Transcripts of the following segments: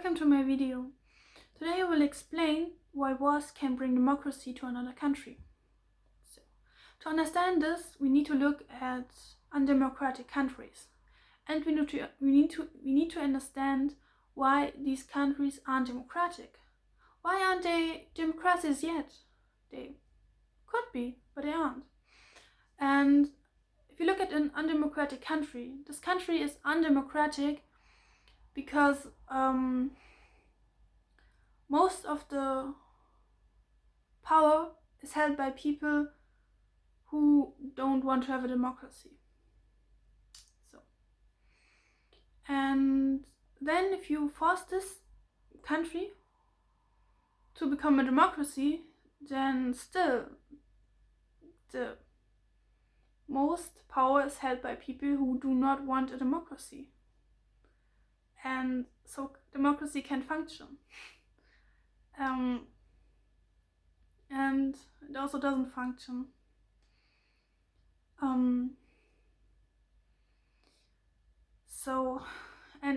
Welcome to my video. Today I will explain why wars can bring democracy to another country. So, to understand this, we need to look at undemocratic countries, and we need to understand why these countries aren't democratic. Why aren't they democracies yet? They could be, but they aren't. And if you look at an undemocratic country, this country is undemocratic because most of the power is held by people who don't want to have a democracy. And then if you force this country to become a democracy, then still the most power is held by people who do not want a democracy. And so democracy can function. And it also doesn't function. And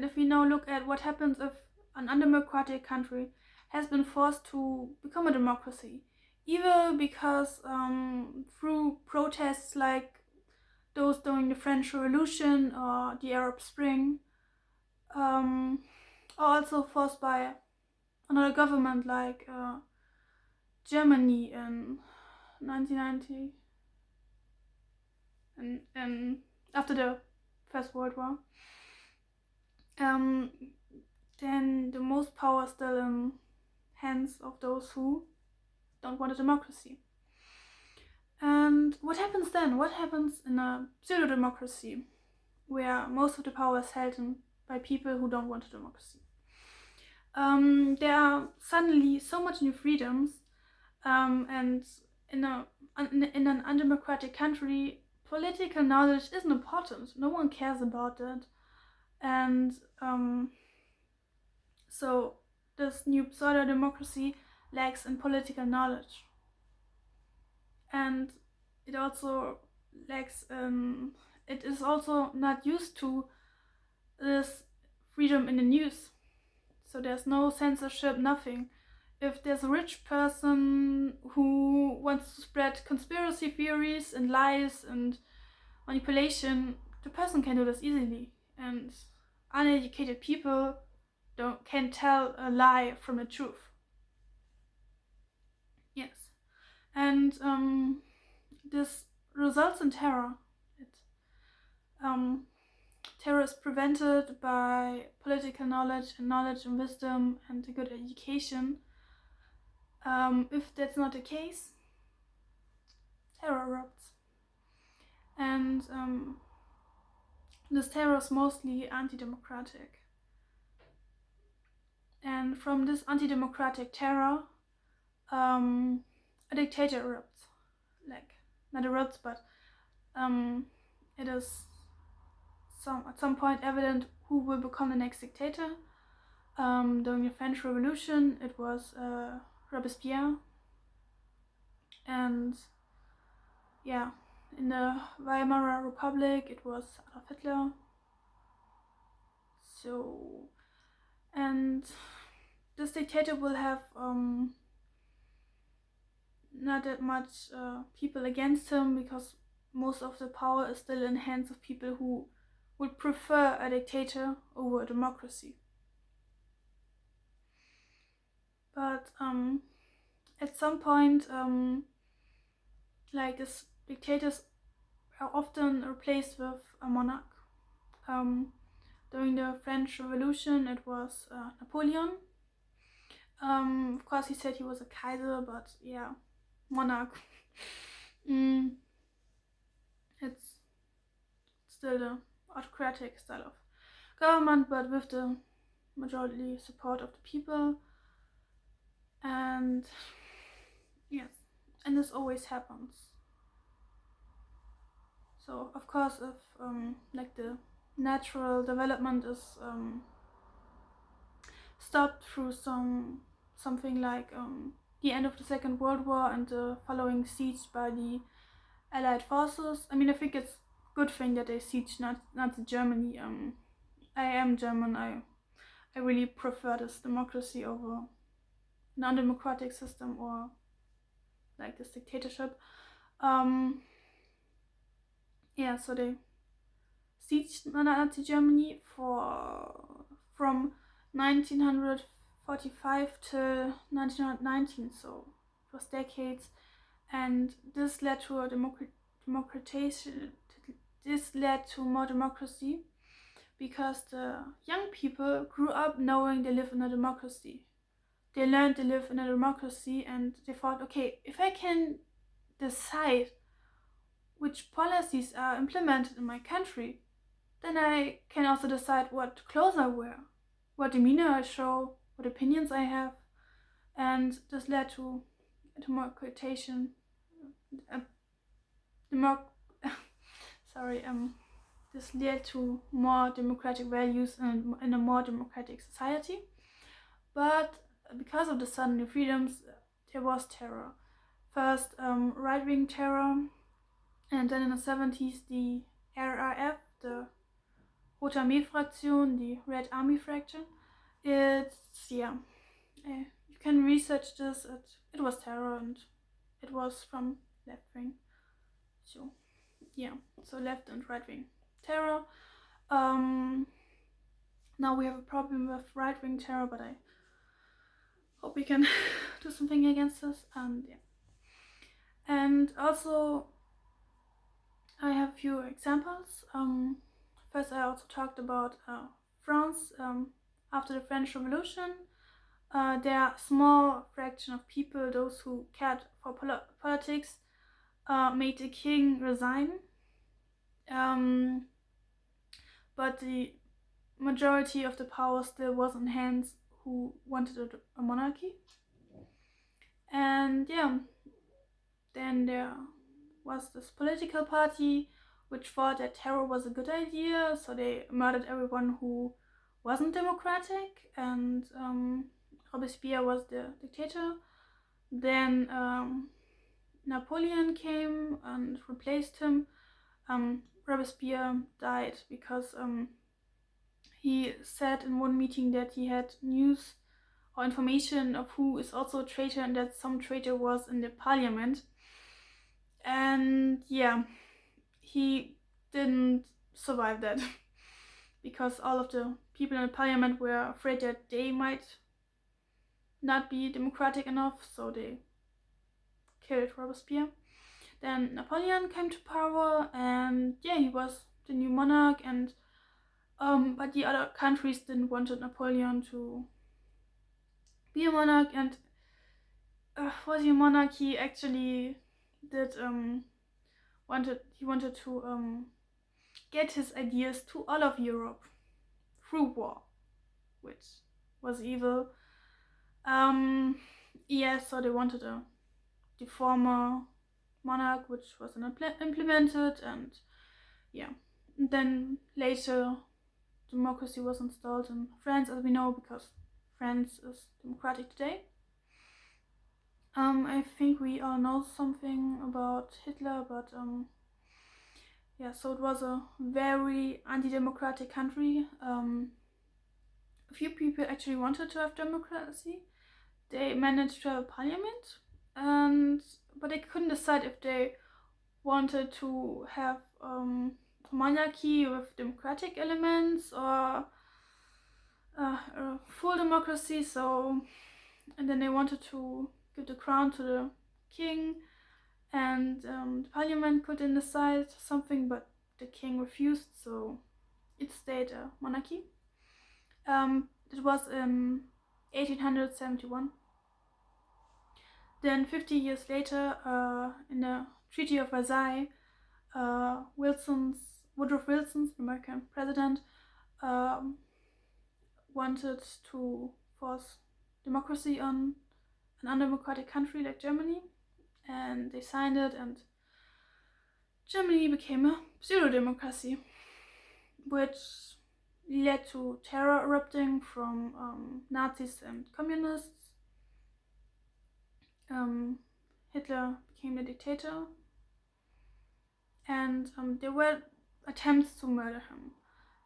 if we now look at what happens if an undemocratic country has been forced to become a democracy, either because through protests like those during the French Revolution or the Arab Spring, or also forced by another government like Germany in 1990 and after the First World War, then the most power is still in hands of those who don't want a democracy. And what happens then? What happens in a pseudo-democracy where most of the power is held by people who don't want a democracy? There are suddenly so much new freedoms, and in an undemocratic country, political knowledge isn't important. No one cares about it, and so this new pseudo-democracy lacks in political knowledge, and it also lacks. It is also not used to this freedom in the news. So there's no censorship, nothing. If there's a rich person who wants to spread conspiracy theories and lies and manipulation, the person can do this easily. And uneducated people can't tell a lie from the truth. Yes. And this results in terror. Terror is prevented by political knowledge and wisdom and a good education. If that's not the case, terror erupts. And this terror is mostly anti-democratic. And from this anti-democratic terror, a dictator erupts. Not erupts, but it is at some point evident who will become the next dictator. During the French Revolution, it was Robespierre, and in the Weimar Republic, it was Adolf Hitler. And this dictator will have not that much people against him, because most of the power is still in hands of people who would prefer a dictator over a democracy. But at some point, these dictators are often replaced with a monarch. During the French Revolution, it was Napoleon. Of course, he said he was a Kaiser, but yeah, monarch. It's still the autocratic style of government, but with the majority support of the people. And yes, and this always happens. So of course, if the natural development is stopped through something like the end of the Second World War and the following siege by the Allied forces. I mean, I think it's a good thing that they siege Nazi Germany. I am German. I really prefer this democracy over an undemocratic system or like this dictatorship. So they sieged Nazi Germany from 1945 to 1919, so it was decades, and this led to a democratization. This led to more democracy because the young people grew up knowing they live in a democracy. They learned they live in a democracy, and they thought, okay, if I can decide which policies are implemented in my country, then I can also decide what clothes I wear, what demeanor I show, what opinions I have, and this led to democratization. This led to more democratic values in a more democratic society. But because of the sudden new freedoms, there was terror. First, right-wing terror, and then in the 70s, the RAF, the Rote Armee-Fraktion, the Red Army Fraction. You can research this. It was terror, and it was from left-wing. So left and right-wing terror. Now we have a problem with right-wing terror, but I hope we can do something against this. And also I have a few examples. First, I also talked about France. After the French Revolution, there are a small fraction of people, those who cared for politics, made the king resign. But the majority of the power still was in hands who wanted a monarchy. And then there was this political party which thought that terror was a good idea, so they murdered everyone who wasn't democratic, and Robespierre was the dictator. Then Napoleon came and replaced him. Robespierre died because he said in one meeting that he had news or information of who is also a traitor, and that some traitor was in the parliament. And he didn't survive that because all of the people in the parliament were afraid that they might not be democratic enough, so they killed Robespierre. Then Napoleon came to power, and he was the new monarch, and but the other countries didn't want Napoleon to be a monarch, and for the monarch he actually did wanted to get his ideas to all of Europe through war, which was evil. So they wanted the former monarch, which was implemented, and then later democracy was installed in France, as we know, because France is democratic today. I think we all know something about Hitler, but so it was a very anti-democratic country. A few people actually wanted to have democracy. They managed to have a parliament, but they couldn't decide if they wanted to have a monarchy with democratic elements or a full democracy. And then they wanted to give the crown to the king, and the parliament couldn't decide something, but the king refused, so it stayed a monarchy. It was in 1871. Then 50 years later, in the Treaty of Versailles, Woodrow Wilson's American president, wanted to force democracy on an undemocratic country like Germany, and they signed it, and Germany became a pseudo-democracy, which led to terror erupting from Nazis and communists. Hitler became the dictator, and there were attempts to murder him.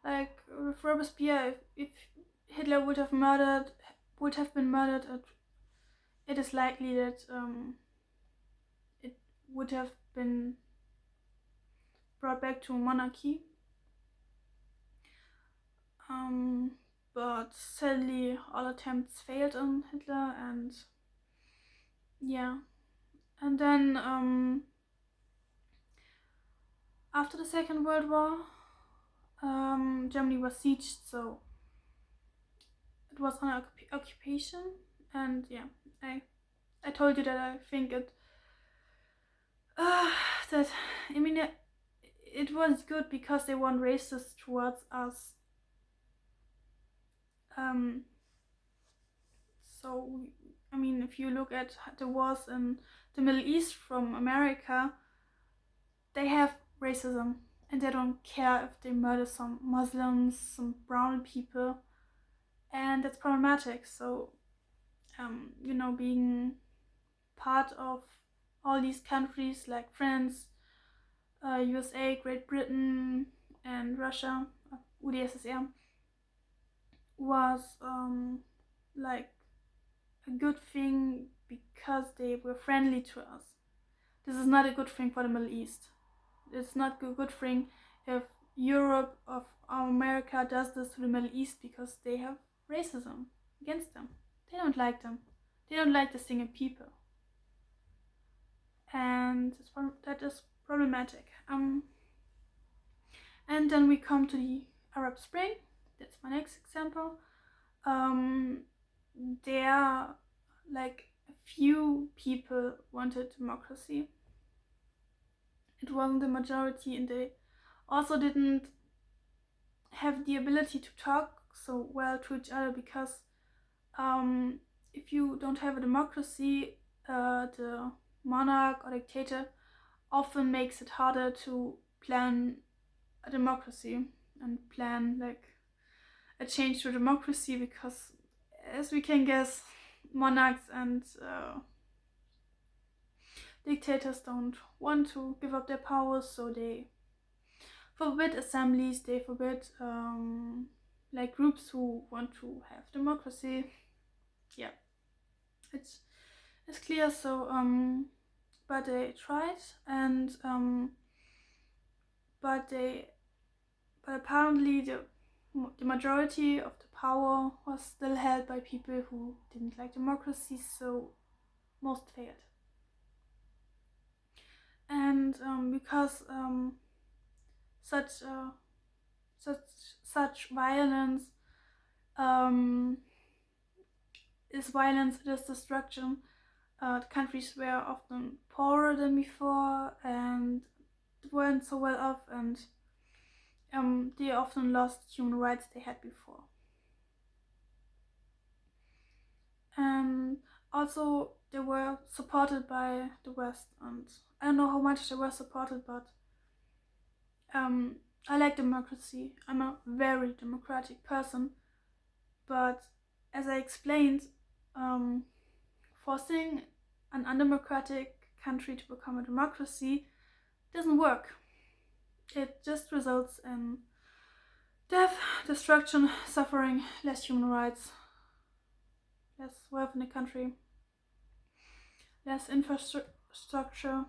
Like with Robespierre, if Hitler would have been murdered, it is likely that it would have been brought back to monarchy. But sadly, all attempts failed on Hitler, and yeah. And then after the Second World War, Germany was sieged, so it was under occupation. And yeah, I told you that I think it that I mean it was good because they weren't racist towards us. So I mean, if you look at the wars in the Middle East from America, they have racism, and they don't care if they murder some Muslims, some brown people, and that's problematic. So being part of all these countries like France, USA, Great Britain, and Russia, UdSSR, was like a good thing because they were friendly to us. This is not a good thing for the Middle East. It's not a good thing if Europe or America does this to the Middle East because they have racism against them. They don't like them. They don't like the single people. And that is problematic. And then we come to the Arab Spring. That's my next example. There, like, a few people wanted democracy. It wasn't the majority, and they also didn't have the ability to talk so well to each other because if you don't have a democracy, the monarch or dictator often makes it harder to plan a democracy and plan like a change to democracy because, as we can guess, monarchs and dictators don't want to give up their powers, so they forbid assemblies, they forbid like groups who want to have democracy. Yeah, it's clear. So but they tried, and but apparently the majority of the power was still held by people who didn't like democracy, so most failed. And because such violence is violence, it is destruction. The countries were often poorer than before and weren't so well off, and they often lost human rights they had before. And also they were supported by the West, and I don't know how much they were supported, but I like democracy. I'm a very democratic person, but as I explained, forcing an undemocratic country to become a democracy doesn't work. It just results in death, destruction, suffering, less human rights, less wealth in the country, less infrastructure.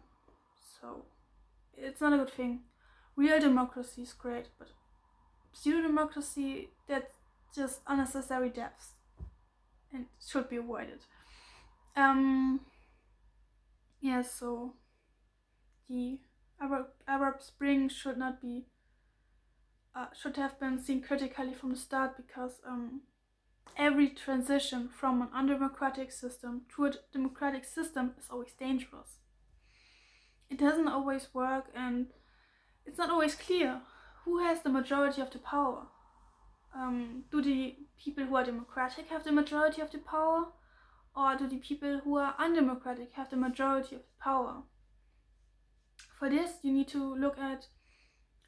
So it's not a good thing. Real democracy is great, but pseudo-democracy, that's just unnecessary deaths and should be avoided. Yeah, so the Arab Spring should have been seen critically from the start because every transition from an undemocratic system to a democratic system is always dangerous. It doesn't always work, and it's not always clear who has the majority of the power. Do the people who are democratic have the majority of the power, or do the people who are undemocratic have the majority of the power? For this, you need to look at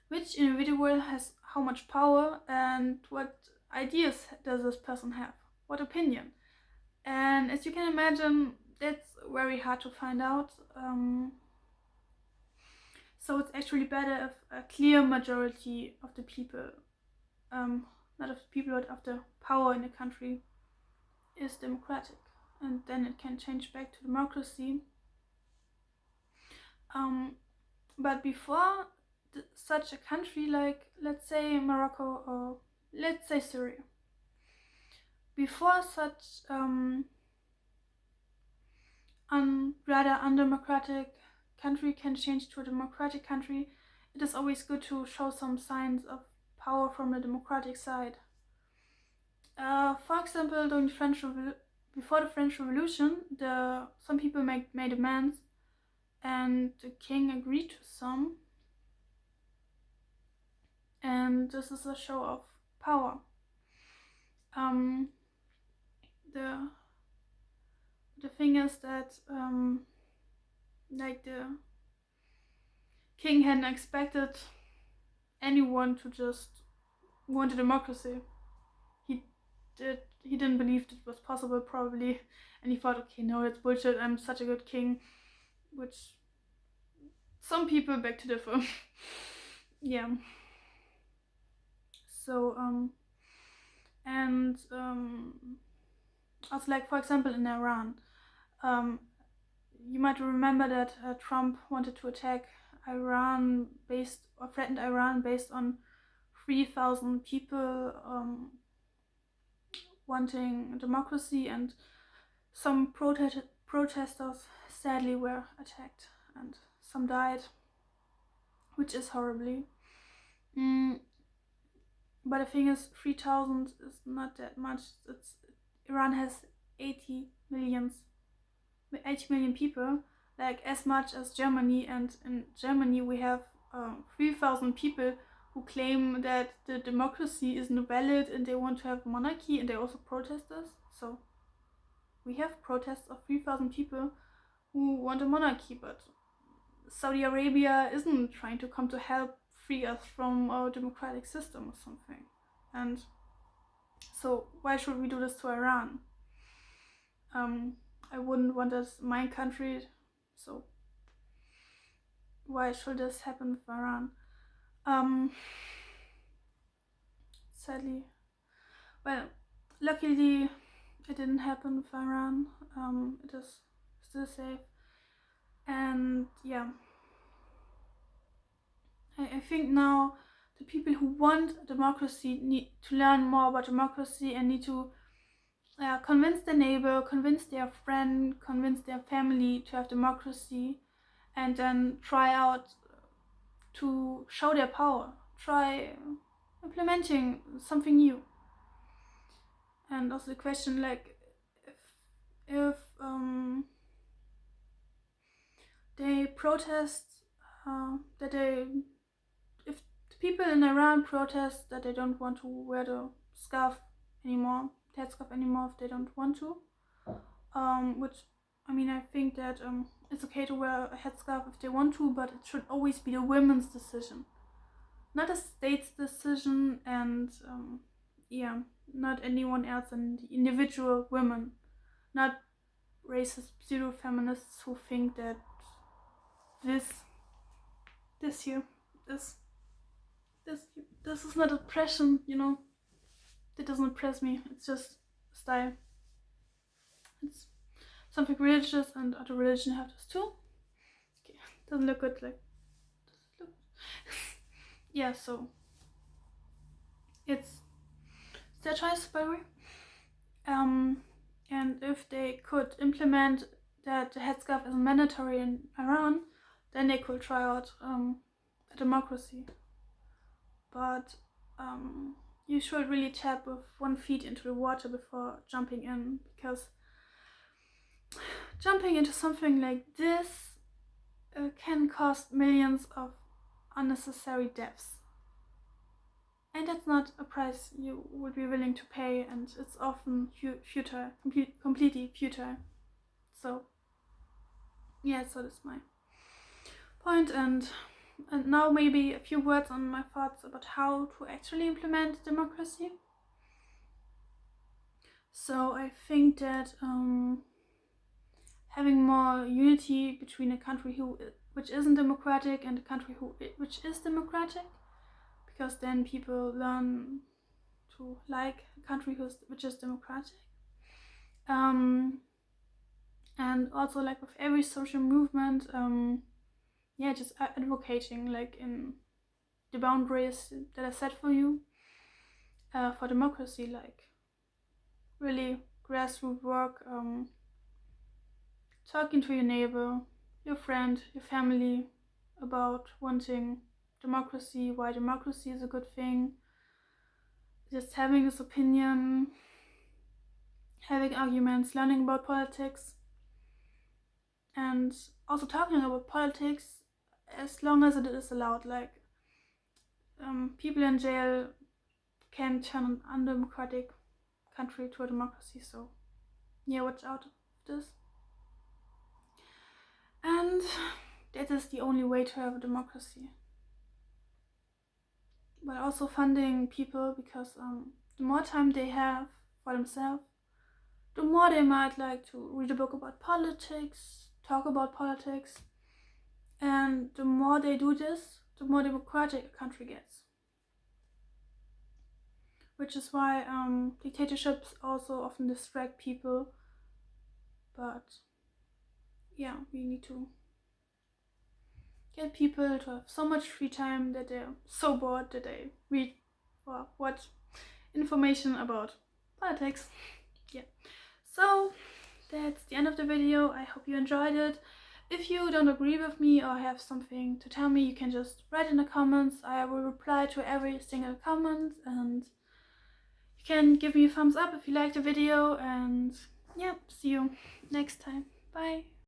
which individual has how much power and what ideas does this person have, what opinion. And as you can imagine, that's very hard to find out. So it's actually better if a clear majority of the people not of the people, but of the power in the country, is democratic, and then it can change back to democracy. But before such a country, like let's say Morocco or let's say Syria, before such rather undemocratic country can change to a democratic country, it is always good to show some signs of power from the democratic side. For example, during the before the French Revolution, some people made demands, and the king agreed to some, and this is a show of power. The thing is that like the king hadn't expected anyone to just want a democracy. He didn't believe it was possible, probably, and he thought, okay, no, that's bullshit, I'm such a good king, which some people beg to differ. Yeah. So also, like, for example, in Iran, you might remember that Trump wanted to attack Iran threatened Iran based on 3,000 people wanting democracy, and some protesters sadly were attacked and some died, which is horribly. But the thing is, 3,000 is not that much. Iran has 80 million people, like as much as Germany, and in Germany we have 3,000 people who claim that the democracy isn't valid and they want to have monarchy, and they're also protesters. So we have protests of 3,000 people who want a monarchy, but Saudi Arabia isn't trying to come to help free us from our democratic system or something. And so why should we do this to Iran? I wouldn't want this in my country, so why should this happen with Iran? Sadly, well, luckily it didn't happen with Iran. It is still safe, and yeah, I think now the people who want democracy need to learn more about democracy and need to convince their neighbor, convince their friend, convince their family to have democracy, and then try out to show their power, try implementing something new. And also the question, like, if they protest if the people in Iran protest that they don't want to wear the headscarf anymore, if they don't want to, which, I mean, I think that it's okay to wear a headscarf if they want to, but it should always be the women's decision, not a state's decision, and not anyone else, and the individual women, not racist pseudo-feminists who think that this is not oppression, That doesn't oppress me. It's just style. It's something religious, and other religion have this too. Okay, doesn't look good. Like, does it look? Yeah. So it's their choice, by the way. And if they could implement that the headscarf is mandatory in Iran, then they could try out a democracy. But you should really tap with 1 foot into the water before jumping in, because jumping into something like this can cost millions of unnecessary deaths. And that's not a price you would be willing to pay, and it's often futile, completely futile. So, yeah, so that's my point. And now maybe a few words on my thoughts about how to actually implement democracy. So I think that having more unity between a country which isn't democratic and a country which is democratic, because then people learn to like a country which is democratic. And also like with every social movement, just advocating like in the boundaries that are set for you for democracy, like really grassroots work, talking to your neighbor, your friend, your family about wanting democracy, why democracy is a good thing, just having this opinion, having arguments, learning about politics, and also talking about politics as long as it is allowed. Like people in jail can turn an undemocratic country to a democracy, so yeah, watch out for this. And that is the only way to have a democracy. But also funding people, because the more time they have for themselves, the more they might like to read a book about politics, talk about politics, and the more they do this, the more democratic a country gets. Which is why dictatorships also often distract people. But yeah, we need to get people to have so much free time that they're so bored that they read or watch information about politics. Yeah. So that's the end of the video. I hope you enjoyed it. If you don't agree with me or have something to tell me, you can just write in the comments. I will reply to every single comment, and you can give me a thumbs up if you liked the video, and yeah, see you next time. Bye.